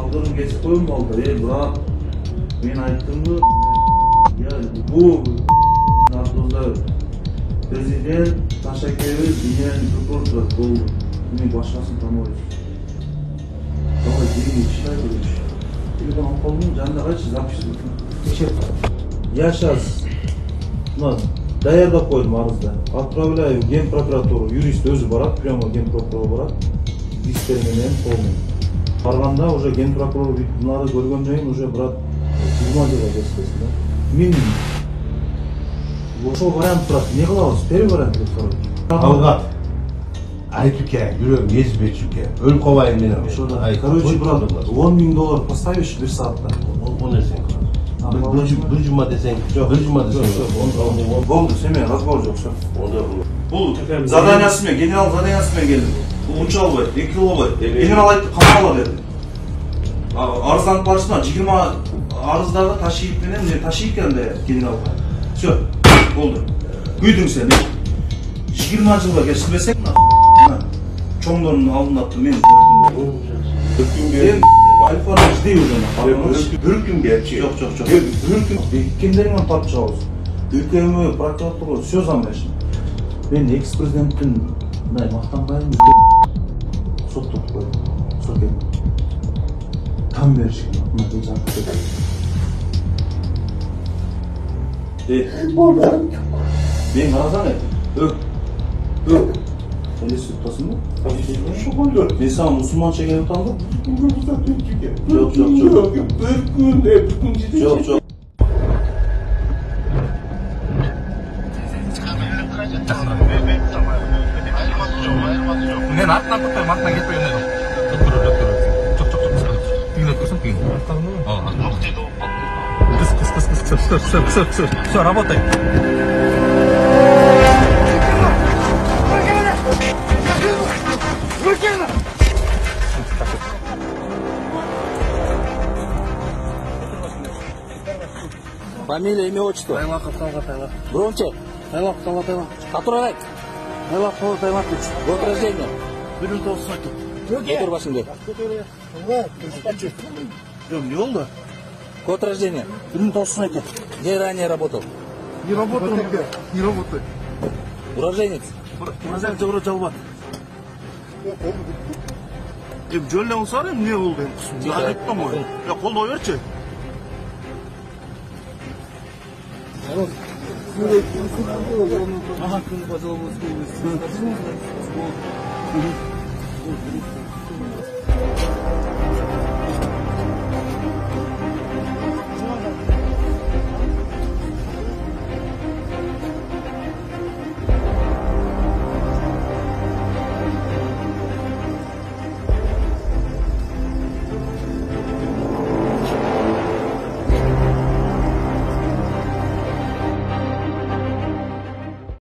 Kaldırım geçip koyulmalı. Bırak. Ben ayttım ya bu Abdullah Prezident Taşakevil diyen röportaj oldu. Bunu başkasını tanımıyor. Daha değil işler görmüş. Telefon kolunun canına kaç zapıştı. Yaşas. Lan dayarda koydum arızda. Atravlayev Gen prokuratörü, yurist özü barak, premo Gen prokuratörü barak. Dispermenen olmuyor. Barganda уже Gen prokuratörü bunları görgön жайын уже брат 20 жылга кескесин. Мен ошол вариант турат. Не кылабыз? Первый вариант деп сурайт. Талгат. Айтып керек, жүрөгүм езип эчүке. Өлүп калбайын мен ошондо. Короче, брат, $10.000 поставишь bir saatte. О нерсени кыласың. Бир жума десең, бир жума десең. Болду, семен разговор жок. Онда Бул заданиясы менен, генерал заданиясы менен келдим. Бул унча албайт, 2 кило албайт. Генерал айтты, камала деди. Арызданып барышына 20 арыздарды ташиып менен мен ташиып экен да генералга. Всё, болду. Күйдүң сен. 20 жылга кечирбесек, чоңдордун алдына мен Альфаны ждей уже. Бир күн кечи. Жок. Бир күн кимдермен тартып чыгабыз. ÖKM, прокуратура, все замешано. Мен экс-президенттин мындай мактанбайм. Соттоп койдум. Сот эми. Там беришкен. Мына жазып кетти. Мен аразан эт. Сен эсип турасың ба? Мен сага мусулманча келип атам да? Жок. Бир күн жети. Жок. Мен артынан тоқтаймын, артынан кетпей ойнаймын. Жоқ. Пиңдеп көрсем, пиң. Все, работай. Фамилия, имя, отчество? Тайлаков, Талгат. Громче. Тайлаков, Талгат. Который айт? Тайлаков, Тайлаков. Год рождения? 1992. Көтөр башыңды. Не oldu? Год рождения? 1992. Где ранее работал? Не работаю. Не работаю. Уроженец? Уроженец Жогород Жалбат. Жөлле болса не oldu? Айттым ғой. Я қолдау берші. Ага, пожалуйста.